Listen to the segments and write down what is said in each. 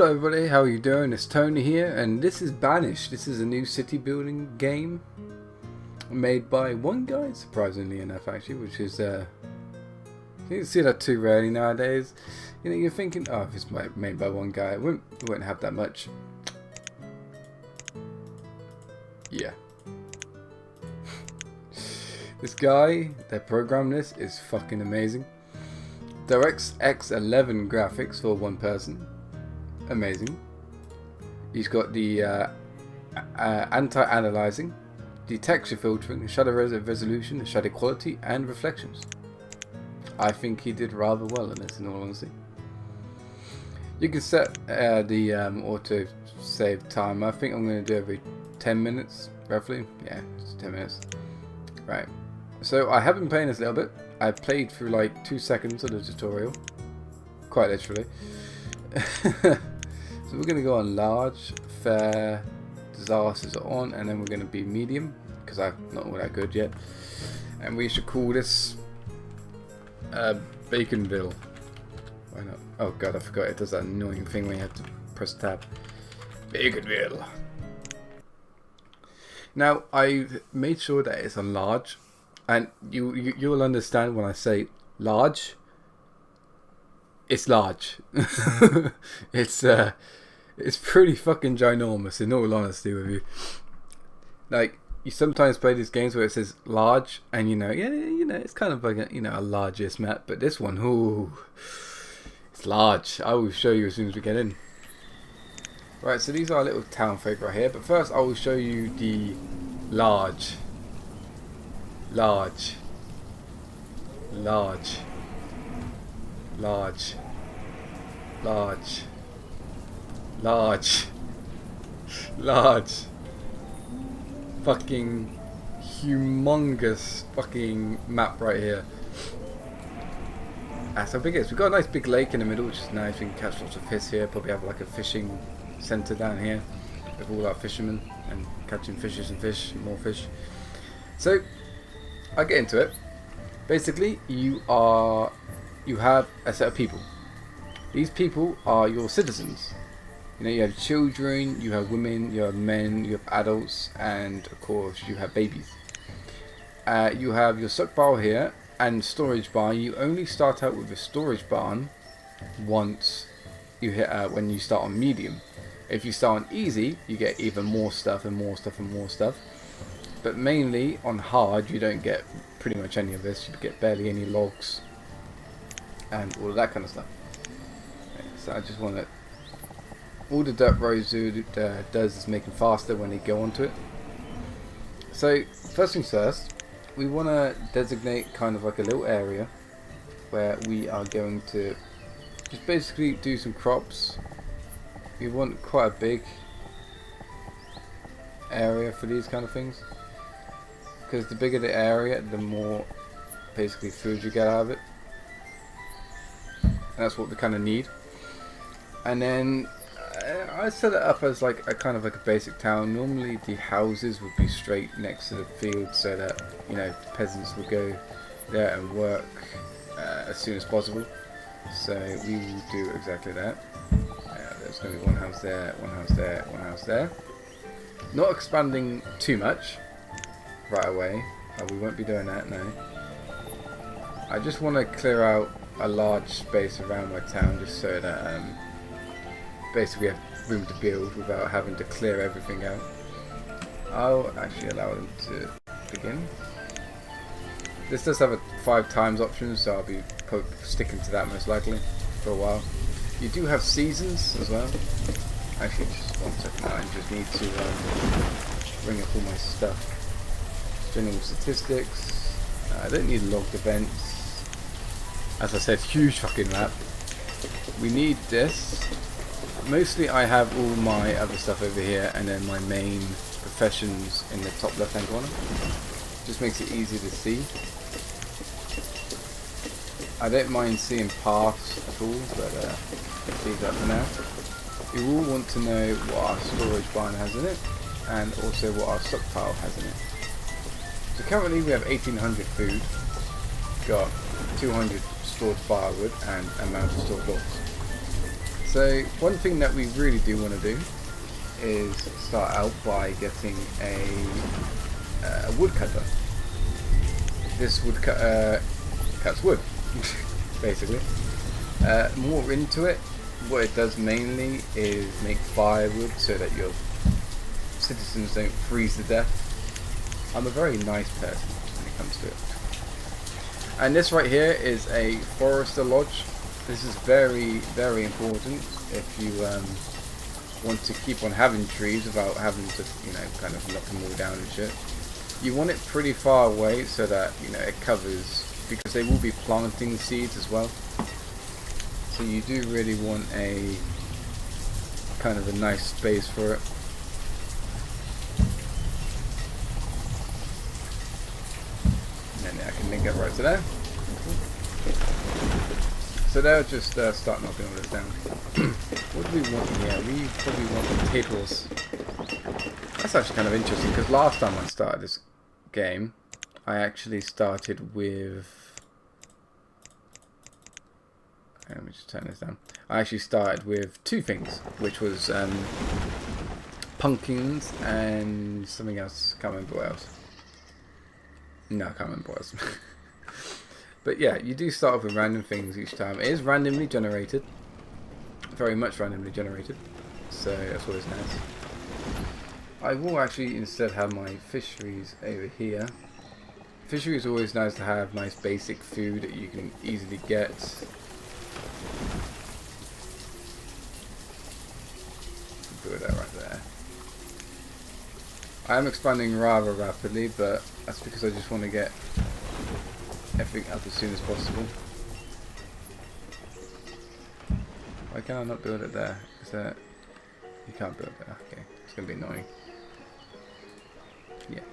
Hello everybody, how are you doing? It's Tony here, and this is Banished. This is a new city building game made by one guy, surprisingly enough actually, which is you can see that too rarely nowadays. You know, you're thinking, oh, if it's made by one guy, it wouldn't have that much. Yeah. This guy that programmed this is fucking amazing. DirectX 11 graphics for one person. Amazing. He's got the anti-aliasing, the texture filtering, the shadow resolution, the shadow quality, and reflections. I think he did rather well in this, in all honesty. You can set the auto save time. I think I'm going to do every 10 minutes, roughly. Yeah, it's 10 minutes. Right. So I have been playing this a little bit. I played through like 2 seconds of the tutorial, quite literally. So we're going to go on large, fair, disasters are on, and then we're going to be medium, because I'm not all that good yet. And we should call this Baconville. Why not? Oh god, I forgot it does that annoying thing where you have to press tab. Baconville. Now, I made sure that it's on large, and you'll understand when I say large. It's large. It's pretty fucking ginormous, in all honesty with you. Like, you sometimes play these games where it says large, and you know, it's kind of like a largest map. But this one, ooh, it's large. I will show you as soon as we get in. Right, so these are little town folk right here. But first, I will show you the large, large, large, large, large, large, large, fucking humongous fucking map right here. That's how big it is. We've got a nice big lake in the middle, which is nice. We can catch lots of fish here. Probably have like a fishing centre down here with all our fishermen and catching fishes and fish, more fish. So I'll get into it. Basically, you have a set of people. These people are your citizens. You know, you have children, you have women, you have men, you have adults, and of course you have babies. You have your stockpile here and storage barn. You only start out with a storage barn once you hit when you start on medium. If you start on easy, you get even more stuff and more stuff and more stuff. But mainly on hard, you don't get pretty much any of this. You get barely any logs and all of that kind of stuff. So I just want to. All the dirt roads does is make them faster when they go onto it. So first things first, we want to designate kind of like a little area where we are going to just basically do some crops. We want quite a big area for these kind of things, because the bigger the area, the more basically food you get out of it, and that's what we kind of need. And then I set it up as like a kind of like a basic town. Normally the houses would be straight next to the field, so that, you know, peasants would go there and work as soon as possible. So we will do exactly that. There's going to be one house there, one house there, one house there. Not expanding too much right away. We won't be doing that, no. I just want to clear out a large space around my town, just so that basically we have room to build without having to clear everything out. I'll actually allow them to begin. This does have a 5 times option, so I'll be sticking to that most likely for a while. You do have seasons as well. Actually, just 1 second, I just need to bring up all my stuff. General statistics. I don't need logged events. As I said, huge fucking map. We need this. Mostly I have all my other stuff over here, and then my main professions in the top left hand corner. Just makes it easy to see. I don't mind seeing paths at all, but let's leave that for now. We will want to know what our storage barn has in it, and also what our stockpile has in it. So currently we have 1800 food, got 200 stored firewood, and amount of stored logs. So one thing that we really do want to do is start out by getting a woodcutter. This cuts wood, basically. More into it, what it does mainly is make firewood so that your citizens don't freeze to death. I'm a very nice person when it comes to it. And this right here is a forester lodge. This is very, very important if you want to keep on having trees without having to, you know, kind of knock them all down and shit. You want it pretty far away so that, you know, it covers, because they will be planting seeds as well. So you do really want a kind of a nice space for it. And then I can link it right to there. So they'll just start knocking all this down. What do we want here? We probably want potatoes. That's actually kind of interesting because last time I started this game, I actually started with... Let me just turn this down. I actually started with two things, which was pumpkins and something else. Can't remember what else. No, I can't remember what else. But yeah, you do start off with random things each time. It is randomly generated. Very much randomly generated. So that's always nice. I will actually instead have my fisheries over here. Fishery is always nice to have nice basic food that you can easily get. Put that right there. I am expanding rather rapidly, but that's because I just want to get everything up as soon as possible. Why can I not build it there? Is that... You can't build there. Okay, it's going to be annoying. Yeah.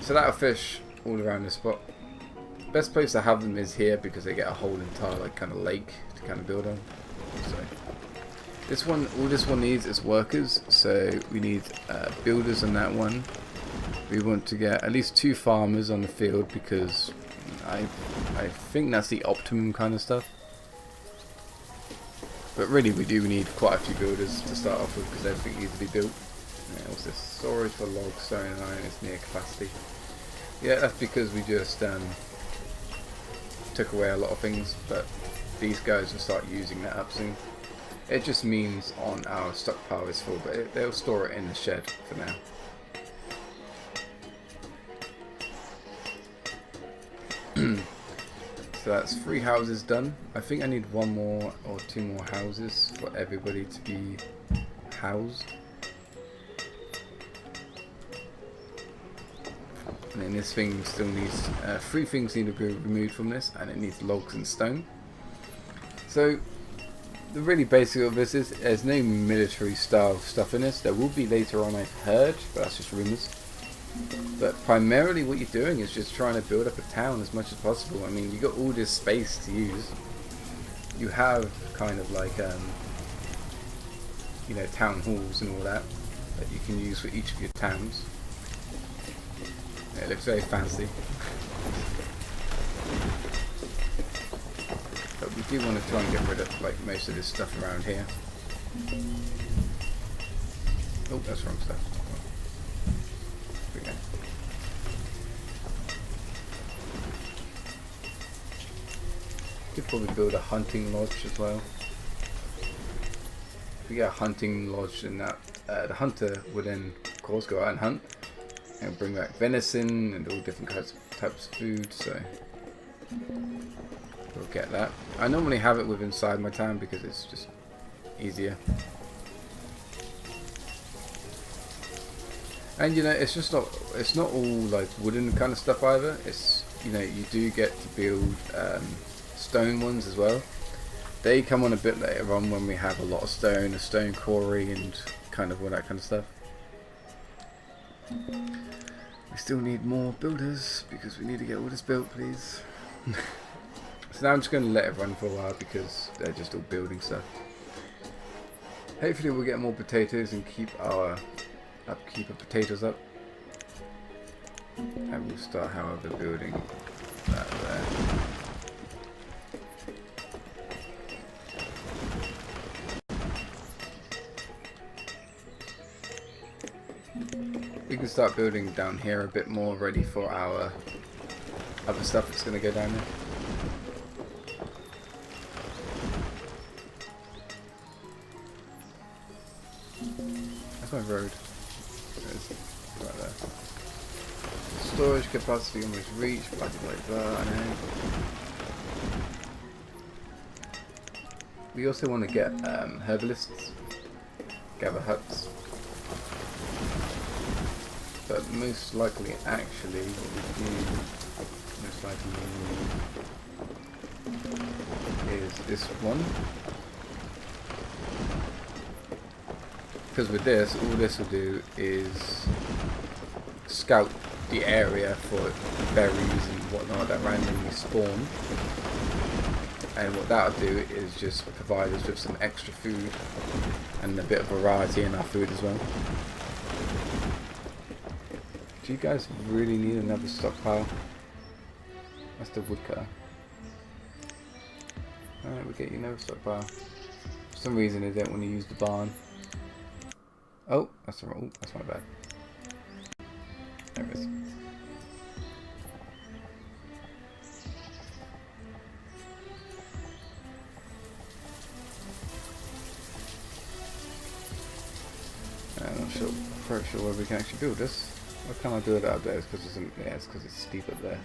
So that'll fish all around this spot. Best place to have them is here because they get a whole entire like kind of lake to kind of build on. So this one, all this one needs is workers. So we need builders on that one. We want to get at least 2 farmers on the field because I think that's the optimum kind of stuff. But really we do need quite a few builders to start off with because everything needs to be built. Yeah, what's this? Storage for logs, stone and iron is near capacity. Yeah, that's because we just took away a lot of things, but these guys will start using that up soon. It just means on our stockpile is full, but they'll store it in the shed for now. So that's 3 houses done. I think I need 1 more or 2 more houses for everybody to be housed. And then this thing still needs 3 things need to be removed from this, and it needs logs and stone. So the really basic of this is there's no military style stuff in this. There will be later on, I've heard, but that's just rumours. But primarily what you're doing is just trying to build up a town as much as possible. I mean, you got all this space to use. You have kind of like you know, town halls and all that you can use for each of your towns. Yeah, it looks very fancy. But we do want to try and get rid of like most of this stuff around here. Oh, that's wrong stuff. Could probably build a hunting lodge as well. If we get a hunting lodge, then that the hunter would then of course go out and hunt and bring back venison and all different types of food, so we'll get that. I normally have it with inside my town because it's just easier. And you know, it's not all like wooden kind of stuff either. It's, you know, you do get to build stone ones as well. They come on a bit later on when we have a lot of stone, a stone quarry and kind of all that kind of stuff. We still need more builders because we need to get all this built, please. So now I'm just going to let it run for a while because they're just all building stuff. Hopefully we'll get more potatoes and keep our upkeep of potatoes up. And we'll start, however, building that there. We can start building down here a bit more, ready for our other stuff that's going to go down there. That's my road. Right there. Storage capacity almost reached, blah blah blah, I know. We also want to get herbalists, gather huts. But most likely, actually, what we do, most likely is this one. Because with this, all this will do is scout the area for berries and whatnot that randomly spawn. And what that'll do is just provide us with some extra food and a bit of variety in our food as well. Do you guys really need another stockpile? That's the woodcutter. Alright, we'll get you another stockpile. For some reason they don't want to use the barn. Oh, that's the wrong. That's my bad. There it is. I'm not sure, pretty sure where we can actually build this. Why can't I build it up there? It's because it's steep up there.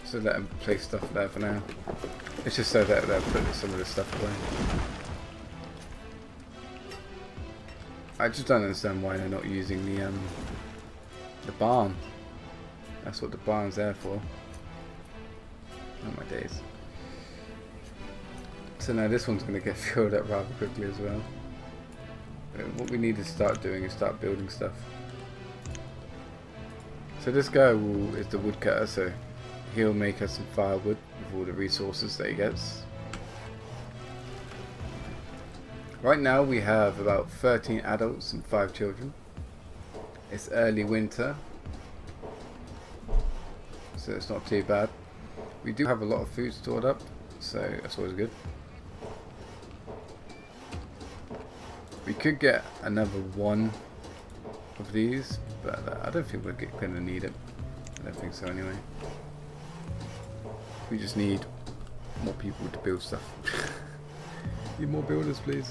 So let them place stuff there for now. It's just so that they'll put some of this stuff away. I just don't understand why they're not using the barn. That's what the barn's there for. Oh my days. So now this one's going to get filled up rather quickly as well. What we need to start doing is start building stuff. So this guy is the woodcutter, so he'll make us some firewood with all the resources that he gets. Right now we have about 13 adults and 5 children. It's early winter, so it's not too bad. We do have a lot of food stored up, so that's always good. We could get another one of these, but I don't think we're going to need it. I don't think so anyway. We just need more people to build stuff. Need more builders, please.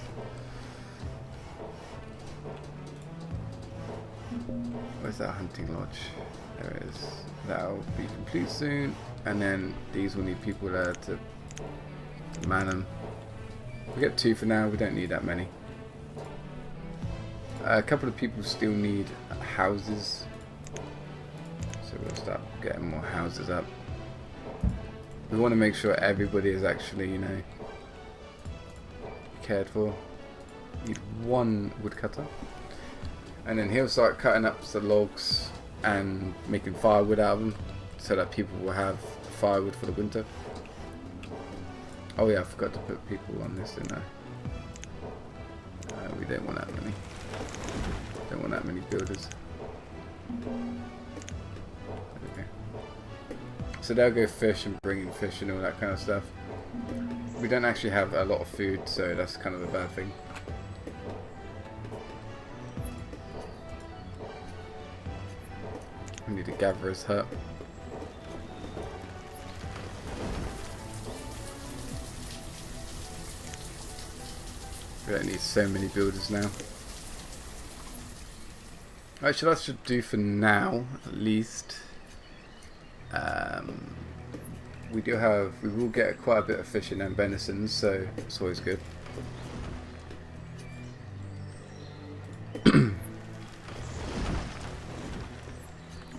Where's that hunting lodge? There it is. That'll be complete soon. And then these will need people there to man them. We get 2 for now, we don't need that many. A couple of people still need houses. So we'll start getting more houses up. We want to make sure everybody is actually, you know, cared for. Need 1 woodcutter. And then he'll start cutting up the logs and making firewood out of them, so that people will have firewood for the winter. Oh yeah, I forgot to put people on this, didn't I? We don't want that many. Don't want that many builders. Okay. So they'll go fish and bring in fish and all that kind of stuff. We don't actually have a lot of food, so that's kind of a bad thing. We need a gatherer's hut. We don't need so many builders now. Actually, that should do for now, at least. We will get quite a bit of fishing and venison, so it's always good.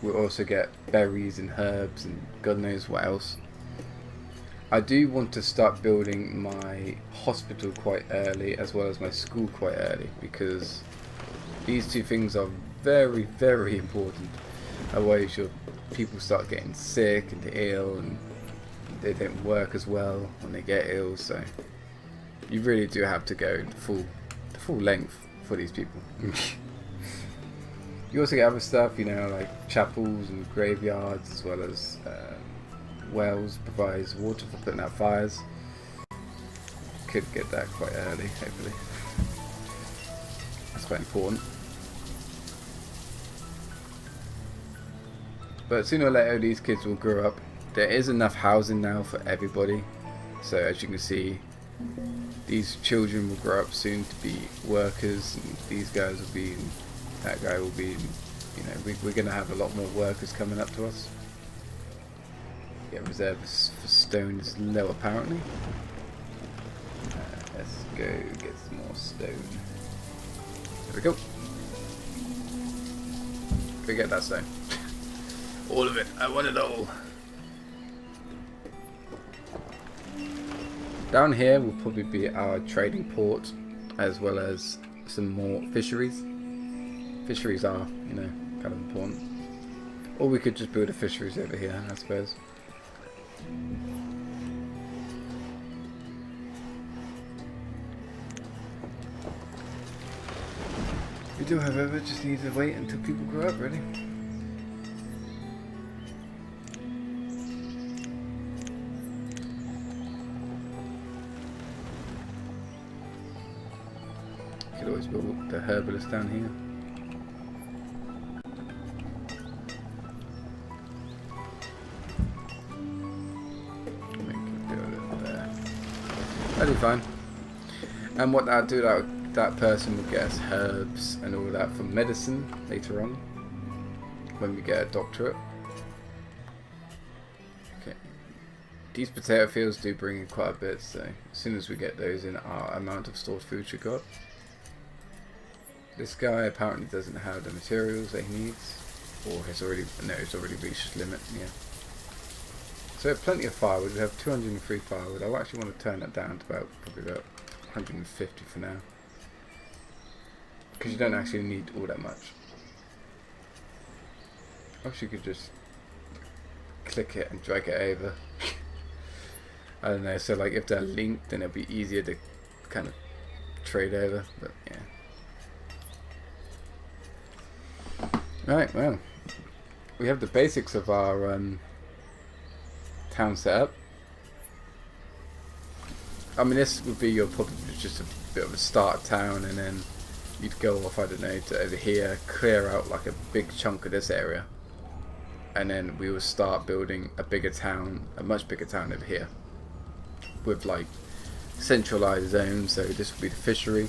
We'll also get berries and herbs and God knows what else. I do want to start building my hospital quite early, as well as my school quite early, because these 2 things are very, very important. Otherwise people start getting sick and ill, and they don't work as well when they get ill, so you really do have to go the full length for these people. You also get other stuff, you know, like chapels and graveyards, as well as wells provides water for putting out fires. Could get that quite early, hopefully. That's quite important. But sooner or later these kids will grow up. There is enough housing now for everybody. So as you can see, these children will grow up soon to be workers, and these guys will be, that guy will be, you know, we're going to have a lot more workers coming up to us. Yeah, reserves for stone is low apparently. Let's go get some more stone. There we go. Go get that stone. All of it. I want it all. Down here will probably be our trading port, as well as some more fisheries. Fisheries are, you know, kind of important. Or we could just build a fisheries over here, I suppose. We do, however, just need to wait until people grow up, really. Could always build the herbalist down here. That'll be fine. And what that'll do, that person will get us herbs and all that for medicine later on when we get a doctorate. Okay. These potato fields do bring in quite a bit, so as soon as we get those in, our amount of stored food should go up. This guy apparently doesn't have the materials that he needs, or has already, no, he's already reached his limit, yeah. So we have plenty of firewood. We have 203 firewood. I actually want to turn that down to probably about 150 for now, because you don't actually need all that much. Or you could just click it and drag it over. I don't know. So like if they're linked, then it'll be easier to kind of trade over. But yeah. Right. Well, we have the basics of our town setup. I mean, this would be your probably just a bit of a start town, and then you'd go off, I don't know, to over here, clear out like a big chunk of this area, and then we will start building a bigger town, a much bigger town over here, with like centralized zones. So this will be the fishery.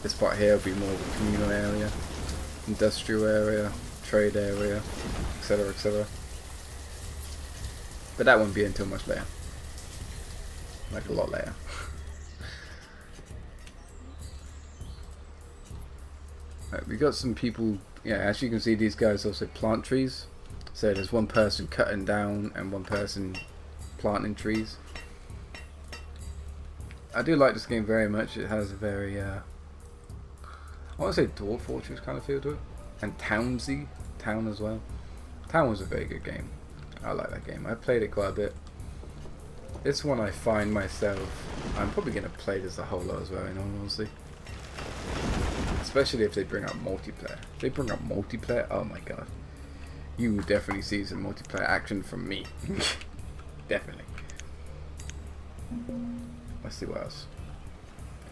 This part here will be more of a communal area, industrial area, trade area, etc., etc. But that won't be until much later. Like a lot later. Right, we got some people, yeah, as you can see, these guys also plant trees. So there's one person cutting down and one person planting trees. I do like this game very much. It has a very, I want to say Dwarf Fortress kind of feel to it. And Townsy, Town as well. Town was a very good game. I like that game. I played it quite a bit. This one I find myself, I'm probably going to play this a whole lot as well, in all honesty. Especially if they bring up multiplayer. If they bring up multiplayer, oh my god. You will definitely see some multiplayer action from me. Definitely. Let's see what else.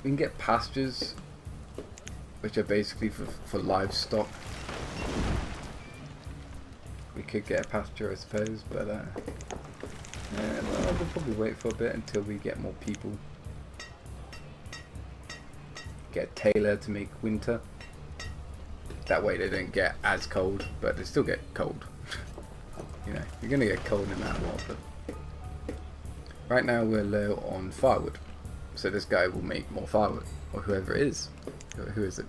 We can get pastures, which are basically for livestock. We could get a pasture, I suppose, but well, we'll probably wait for a bit until we get more people. Get a tailor to make winter. That way they don't get as cold, but they still get cold. You know, you're gonna get cold no matter what. But right now we're low on firewood, so this guy will make more firewood, or whoever it is. Who is it?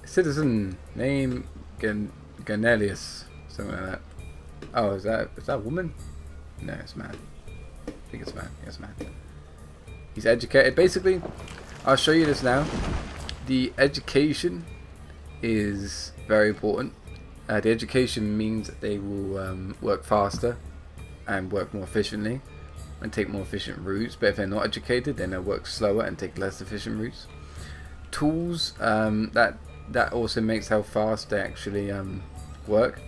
Citizen name Ganelius, something like that. Oh, is that a woman? No, it's a man. I think it's a man. Yes, man. He's educated. Basically, I'll show you this now. The education is very important. The education means that they will work faster and work more efficiently and take more efficient routes. But if they're not educated, then they'll work slower and take less efficient routes. Tools, that also makes how fast they actually work.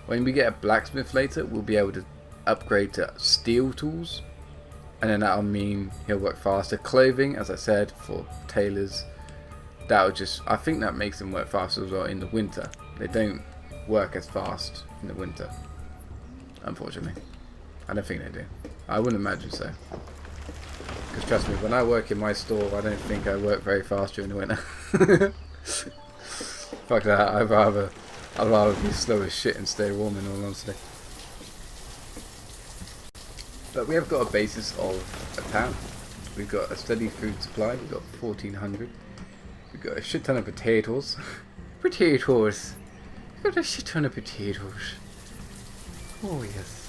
When we get a blacksmith later, we'll be able to upgrade to steel tools, and then that'll mean he'll work faster. Clothing, as I said, for tailors, that'll just, I think that makes them work faster as well in the winter. They don't work as fast in the winter, unfortunately. I don't think they do. I wouldn't imagine so. Because trust me, when I work in my store, I don't think I work very fast during the winter. Fuck that, I'd rather be slow as shit and stay warm, in all honesty. But we have got a basis of a town. We've got a steady food supply. We've got 1,400. We've got a shit ton of potatoes. Potatoes! We've got a shit ton of potatoes. Oh yes.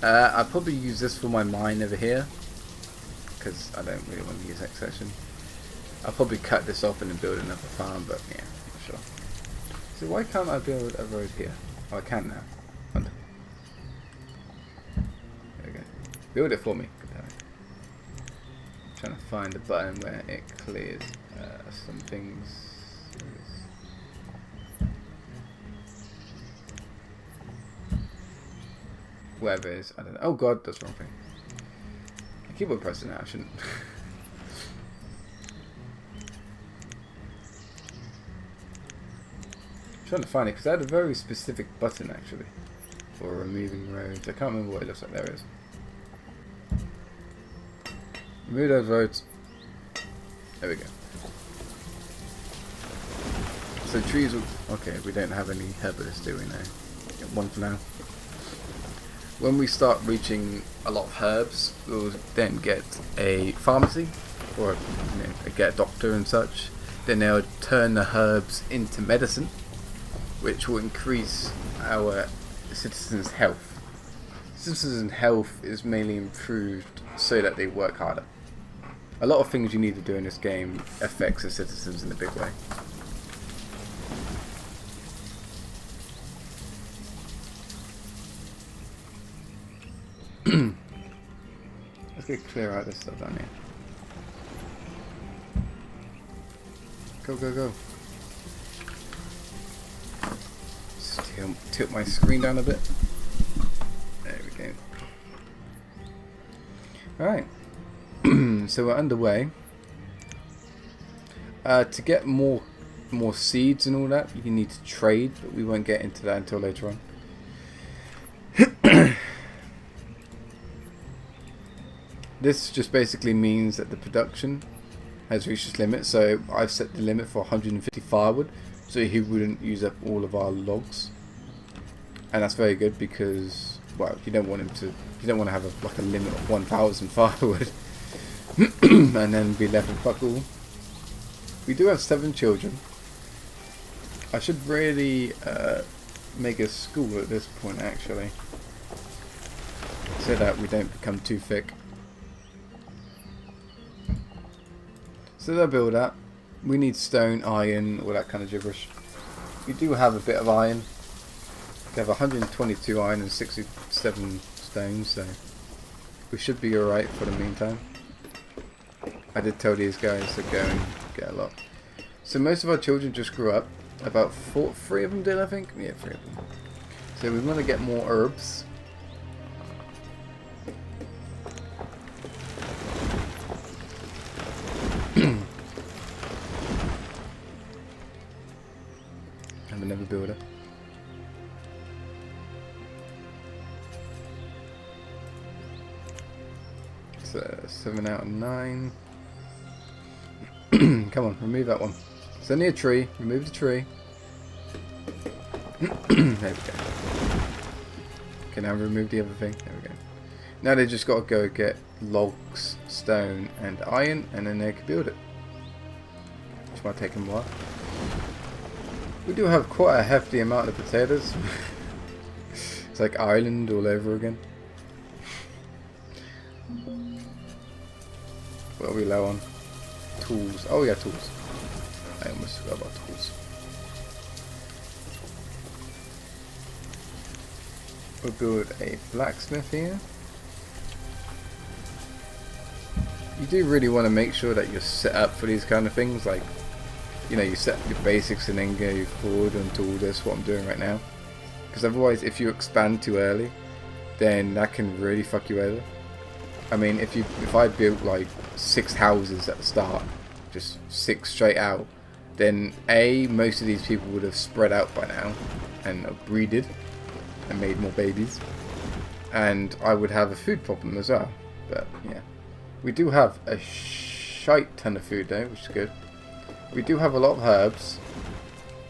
I'll probably use this for my mine over here, because I don't really want to use that section. I'll probably cut this off and then build another farm, but yeah, not sure. So why can't I build a road here? Oh, I can now. There we go. Build it for me. Good damn it. I'm trying to find the button where it clears some things. Whatever it is, I don't know. Oh god, that's the wrong thing. I keep on pressing that, I shouldn't. I'm trying to find it because I had a very specific button actually for removing roads. I can't remember what it looks like. There it is. Remove those roads. There we go. So trees will... Okay, we don't have any herbalists, do we now? Get one for now. When we start reaching a lot of herbs, we'll then get a pharmacy, or get a doctor and such. Then they'll turn the herbs into medicine, which will increase our citizens' health. Citizens' health is mainly improved so that they work harder. A lot of things you need to do in this game affects the citizens in a big way. Let's get clear out this stuff down here. Go, go, go. Tilt my screen down a bit. There we go. Alright. So we're underway. To get more seeds and all that, you need to trade, but we won't get into that until later on. This just basically means that the production has reached its limit, so I've set the limit for 150 firewood, so he wouldn't use up all of our logs. And that's very good because, well, you don't want him to, you don't want to have like a limit of 1,000 firewood and then be left with fuck all. We do have 7 children. I should really make a school at this point actually, so that we don't become too thick. So they'll build that. We need stone, iron, all that kind of gibberish. We do have a bit of iron. We have 122 iron and 67 stones, so we should be alright for the meantime. I did tell these guys to go and get a lot. So most of our children just grew up. About 3 of them did, I think? Yeah, 3 of them. So we want to get more herbs. I'm another builder. So 7 out of 9. Come on, remove that one. It's only a tree. Remove the tree. There we go. Okay, now remove the other thing. There we go. Now they just got to go get logs, stone, and iron, and then they can build it. Which might take them a while. We do have quite a hefty amount of potatoes. It's like Ireland all over again. What are we low on? Tools. Oh yeah, tools. I almost forgot about tools. We'll build a blacksmith here. You do really want to make sure that you're set up for these kind of things, like, you know, you set up your basics and then go forward into all this, what I'm doing right now. Because otherwise, if you expand too early, then that can really fuck you over. I mean, if I built like 6 houses at the start, just 6 straight out, then most of these people would have spread out by now and breeded and made more babies, and I would have a food problem as well. But yeah, we do have a shite ton of food though, which is good. We do have a lot of herbs,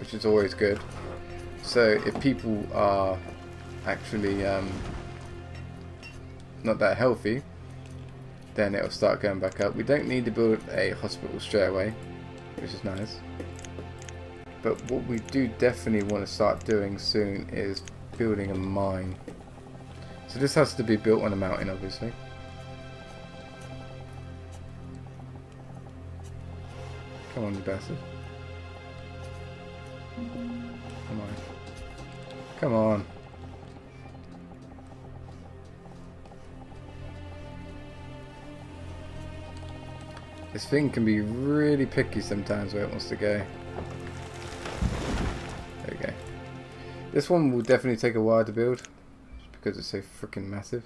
which is always good. So if people are actually not that healthy, then it'll start going back up. We don't need to build a hospital straight away, which is nice. But what we do definitely want to start doing soon is building a mine. So this has to be built on a mountain, obviously. Come on, you bastard. Come on. Come on. This thing can be really picky sometimes where it wants to go. There we go. This one will definitely take a while to build, just because it's so freaking massive.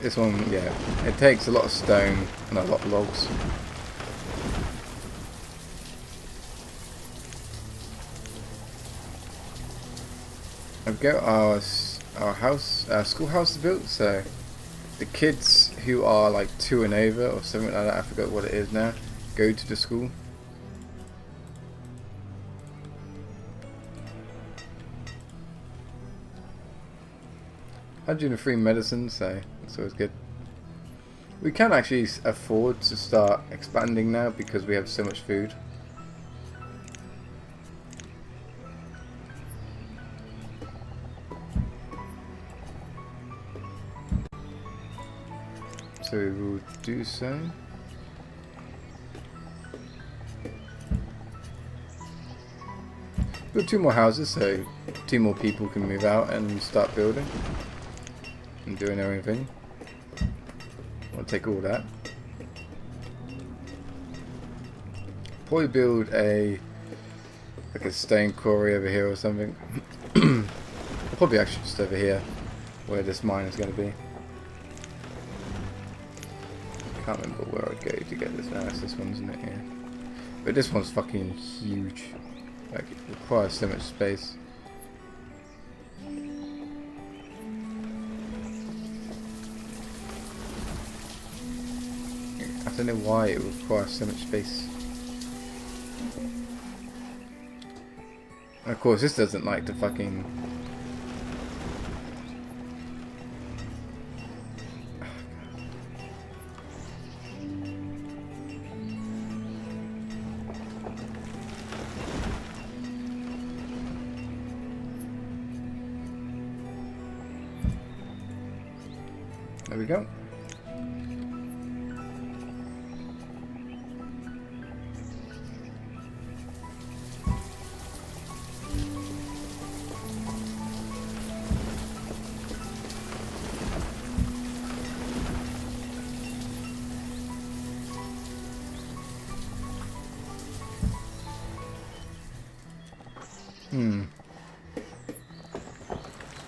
This one, yeah, it takes a lot of stone and a lot of logs. I've got our schoolhouse built, so the kids who are like 2 and over or something like that, I forgot what it is now, go to the school. $103 medicine, so that's always good. We can actually afford to start expanding now because we have so much food. So we will do so. Build 2 more houses so 2 more people can move out and start building and doing their own thing. I'll take all that. Probably build like a stone quarry over here or something. Probably actually just over here where this mine is going to be. Can't remember where I'd go to get this now. It's this one, isn't it? Yeah. But this one's fucking huge. Like, it requires so much space. I don't know why it requires so much space. And of course, this doesn't like to fucking... There we go.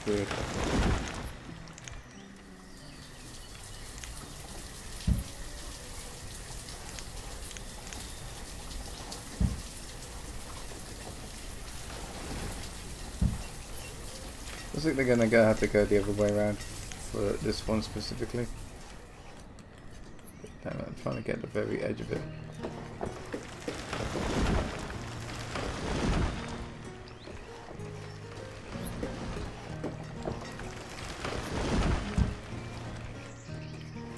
Weird. I think they're gonna have to go the other way around for this one specifically. Damn it, I'm trying to get the very edge of it.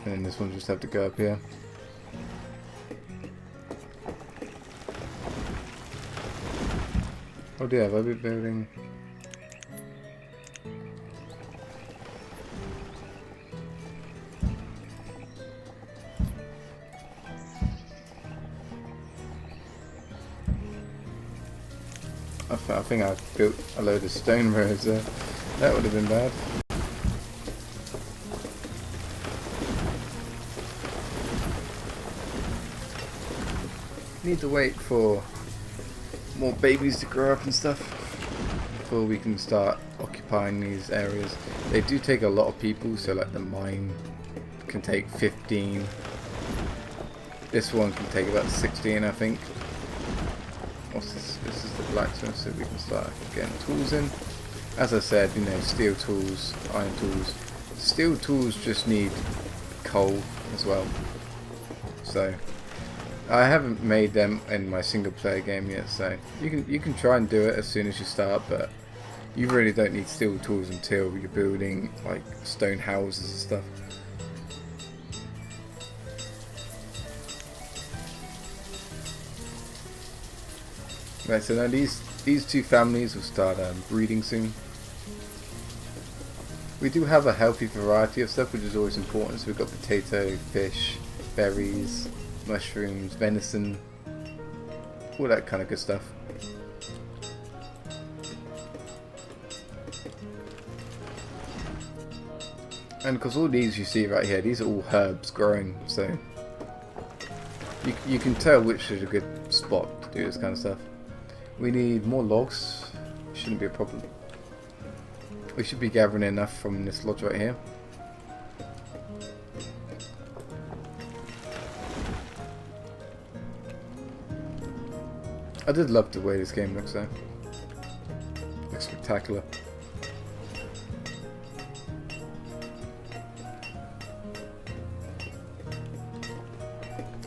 And then this one just have to go up here. Oh dear, have I been building? I think I built a load of stone roads there. That would have been bad. need to wait for more babies to grow up and stuff before we can start occupying these areas. They do take a lot of people, so like the mine can take 15. This one can take about 16, I think. What's this? This is the blacksmith, so we can start getting tools in. As I said, you know, steel tools, iron tools. Steel tools just need coal as well. So I haven't made them in my single player game yet, so you can try and do it as soon as you start, but you really don't need steel tools until you're building like stone houses and stuff. Right, so now these two families will start breeding soon. We do have a healthy variety of stuff, which is always important. So we've got potato, fish, berries, mushrooms, venison, all that kind of good stuff. And because all these you see right here, these are all herbs growing, so you can tell which is a good spot to do this kind of stuff. We need more logs, shouldn't be a problem. We should be gathering enough from this lodge right here. I did love the way this game looks though. Looks spectacular.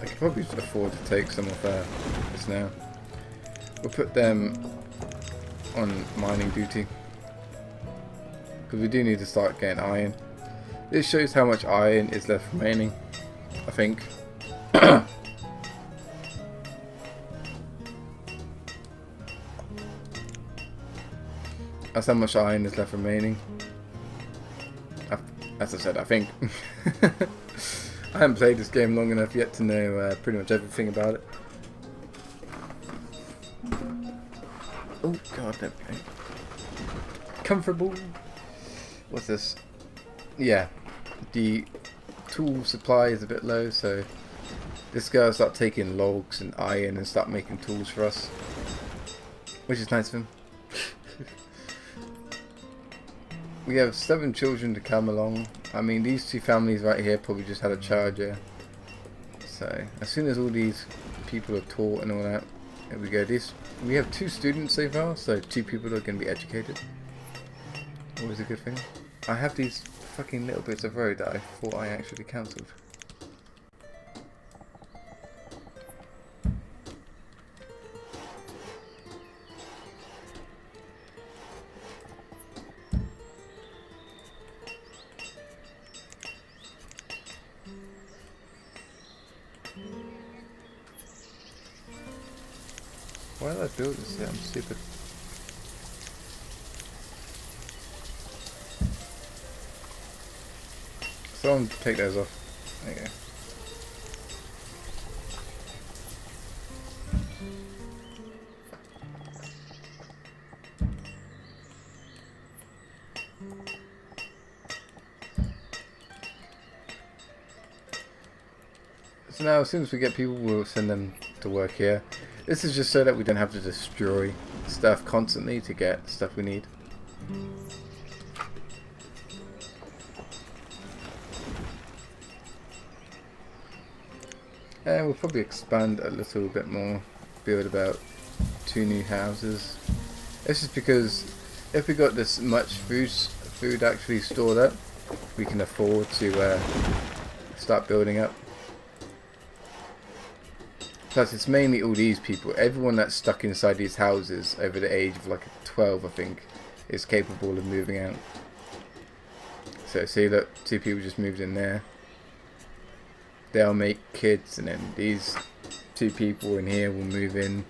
I could probably afford to take some of this now. We'll put them on mining duty, because we do need to start getting iron. This shows how much iron is left remaining, I think. That's how much iron is left remaining. As I said, I think. I haven't played this game long enough yet to know pretty much everything about it. Oh god, there we go. Comfortable. What's this? Yeah, the tool supply is a bit low, so this guy will start taking logs and iron and start making tools for us, which is nice of him. We have 7 children to come along. I mean, these two families right here probably just had a child, yeah. So as soon as all these people are taught and all that, there we go. We have 2 students so far, so 2 people are going to be educated. Always a good thing. I have these fucking little bits of road that I thought I actually cancelled. Why did I build this here? I'm stupid. Someone take those off. There you go. So now as soon as we get people, we'll send them to work here. This is just so that we don't have to destroy stuff constantly to get stuff we need. And we'll probably expand a little bit more, build about 2 new houses. This is because if we got this much food actually stored up, we can afford to start building up. Plus it's mainly all these people, everyone that's stuck inside these houses over the age of like 12 I think, is capable of moving out. So see, look, 2 people just moved in there. They'll make kids, and then these 2 people in here will move in,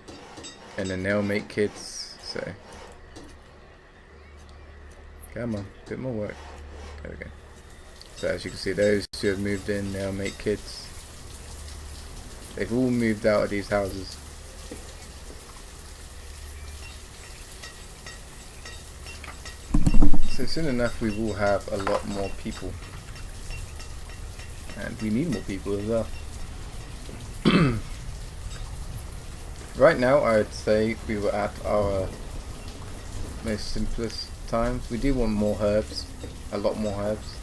and then they'll make kids. So come on, a bit more work. There we go. So as you can see, those 2 have moved in, they'll make kids. They've all moved out of these houses. So soon enough we will have a lot more people. And we need more people as well. Right now, I'd say we were at our most simplest times. We do want more herbs, a lot more herbs.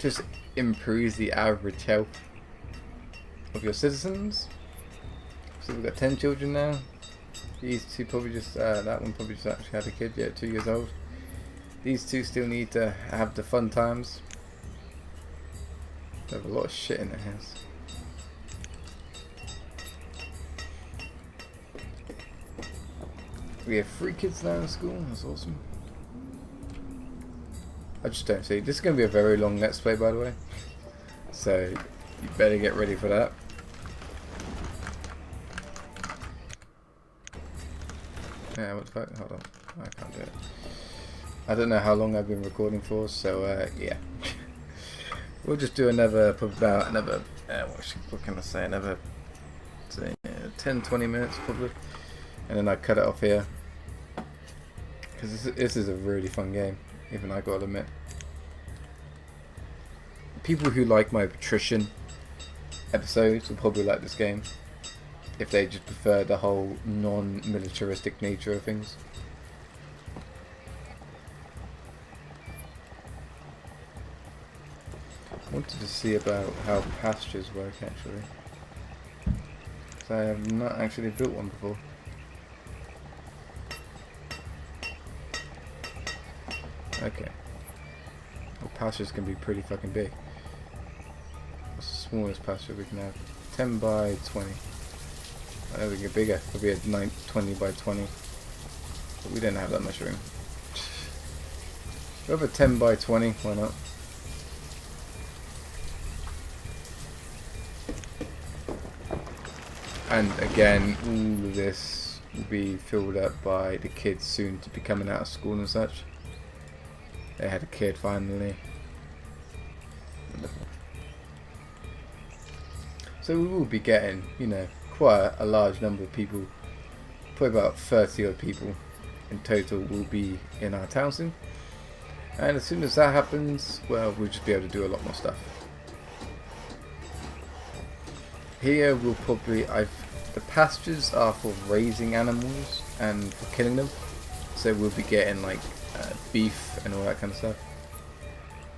Just improves the average health of your citizens. So we've got 10 children now. These two probably just, that one probably just actually had a kid, yeah, 2 years old. These two still need to have the fun times. They have a lot of shit in their house. We have 3 kids now in school, that's awesome. I just don't see. This is going to be a very long Let's Play, by the way. So, you better get ready for that. Yeah, what the fuck? Hold on. I can't do it. I don't know how long I've been recording for, so, yeah. We'll just do another, about another, what can I say, another 10-20 minutes, probably. And then I cut it off here. Because this is a really fun game. Even I gotta admit. People who like my patrician episodes will probably like this game. If they just prefer the whole non-militaristic nature of things. I wanted to see about how pastures work actually. So I have not actually built one before. Okay. Well, pastures can be pretty fucking big. What's the smallest pasture we can have? 10 by 20. I know we can get bigger. Probably a 20 by 20. But we don't have that much room. We have a 10 by 20. Why not? And again, all of this will be filled up by the kids soon to be coming out of school and such. They had a kid finally. Wonderful. So we will be getting, you know, quite a large number of people. Probably about 30 odd people in total will be in our town soon. And as soon as that happens, well, we'll just be able to do a lot more stuff. Here we'll probably, the pastures are for raising animals and for killing them. So we'll be getting like beef and all that kind of stuff.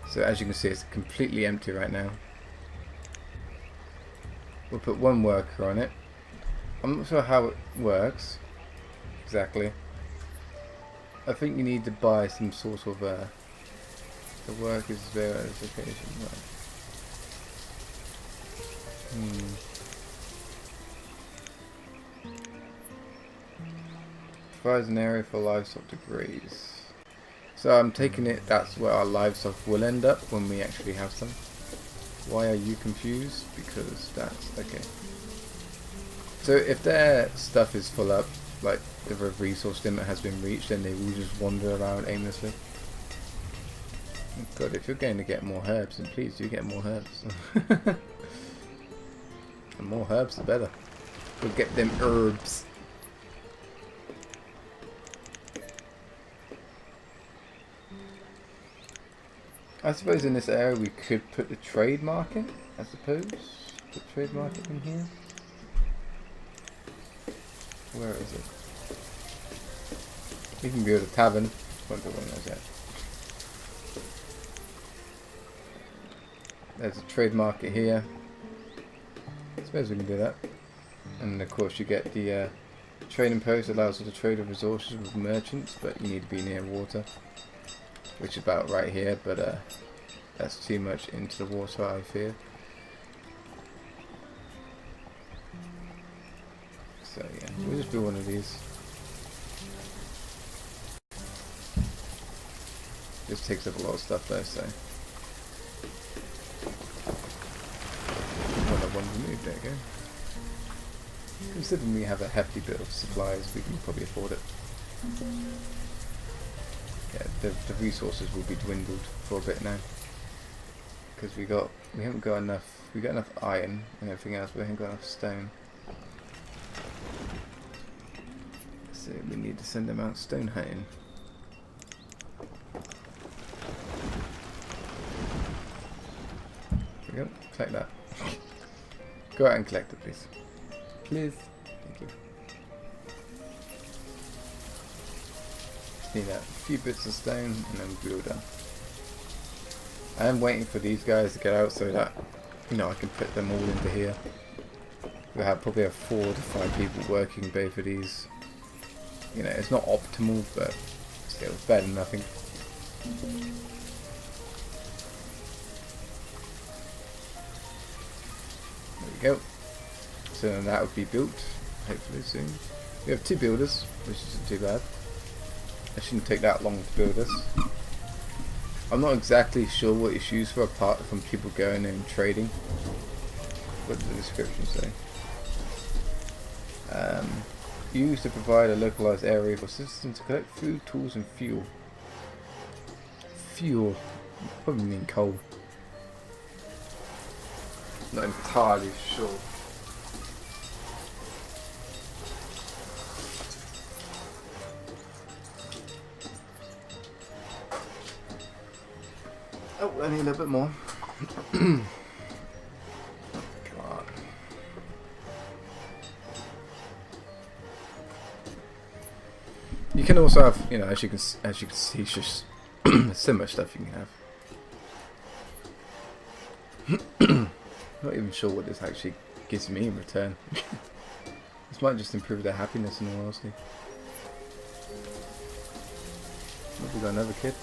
So as you can see, it's completely empty right now. We'll put one worker on it. I'm not sure how it works exactly. I think you need to buy some sort of the workers verification. Provides an area for livestock to graze. So I'm taking it that's where our livestock will end up when we actually have some. Why are you confused? Because that's okay. So if their stuff is full up, like the resource limit has been reached, then they will just wander around aimlessly. God, if you're going to get more herbs, then please do get more herbs. The more herbs, the better. We'll get them herbs. I suppose in this area we could put the trade market, I suppose. Put trade market in here. Where is it? We can build a tavern. Won't build one of those yet. There's a trade market here. I suppose we can do that. And of course you get the trading post allows you to trade with resources with merchants, but you need to be near water. Which is about right here, but that's too much into the water, I fear. So yeah, we'll just do one of these. This takes up a lot of stuff though, so. Well, that one removed, there you go. Considering we have a hefty bit of supplies, we can probably afford it. Yeah, the resources will be dwindled for a bit now, because we haven't got enough. We got enough iron and everything else, but we haven't got enough stone. So we need to send them out stone hunting. There we go. Collect that. Go out and collect it, please. Please. just need a few bits of stone and then we'll be all done. I am waiting for these guys to get out so that, you know, I can put them all into here. We'll probably have 4 to 5 people working both of these. You know, it's not optimal, but still, it's better than nothing. There we go. So then that would be built, hopefully soon. We have 2 builders, which isn't too bad. It shouldn't take that long to build this. I'm not exactly sure what it's used for apart from people going and trading. What does the description say? Used to provide a localized area for citizens to collect food, tools and fuel. Fuel? Probably mean coal. Not entirely sure. Oh, I need a little bit more. Come on. You can also have, you know, as you can see, it's just so much stuff you can have. Not even sure what this actually gives me in return. This might just improve their happiness in all honesty. Maybe we got another kid.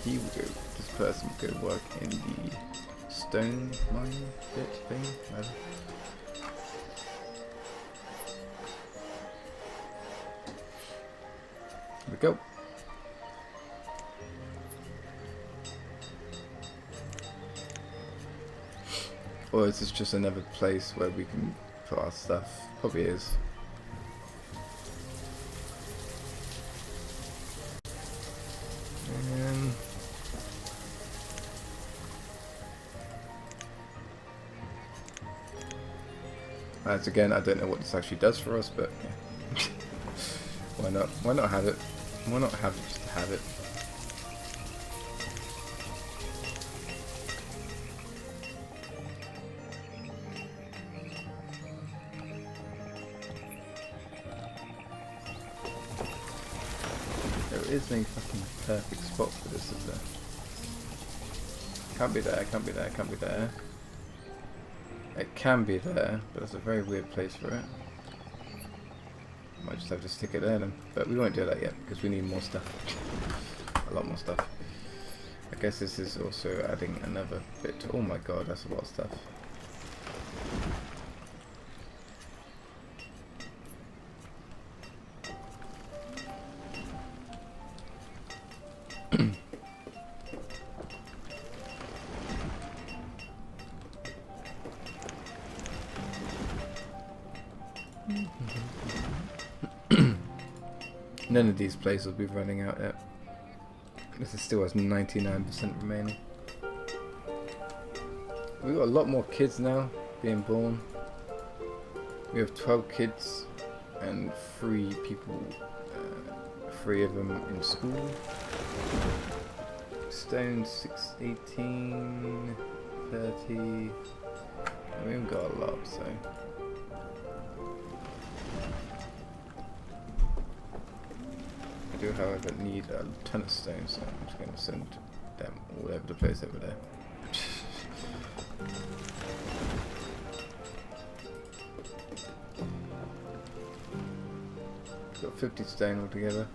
He will go. This person will go work in the stone mine bit thing. Whatever. Here we go. Or is this just another place where we can put our stuff? Probably is. As again, I don't know what this actually does for us, but yeah. Why not? Why not have it? Why not have it just to have it? There is no fucking perfect spot for this, is there? Can't be there, can't be there, can't be there. It can be there, but it's a very weird place for it. Might just have to stick it there then, but we won't do that yet because we need more stuff. A lot more stuff. I guess this is also adding another bit. Oh my god, that's a lot of stuff. None of these places will be running out yet. This still has 99% remaining. We've got a lot more kids now being born. We have 12 kids and 3 people, 3 of them in school. Stone 6, 18, 30. We've got a lot, so. I do, however, need a ton of stone, so I'm just going to send them all over the place over there. Got 50 stone altogether.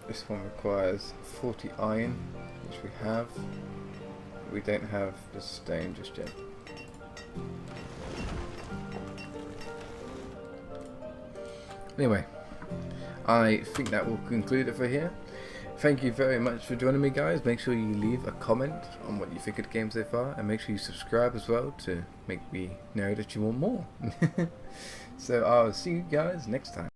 This one requires 40 iron, which we have. We don't have the stone just yet. Anyway, I think that will conclude it for here. Thank you very much for joining me, guys. Make sure you leave a comment on what you think of the game so far, and make sure you subscribe as well to make me know that you want more. So I'll see you guys next time.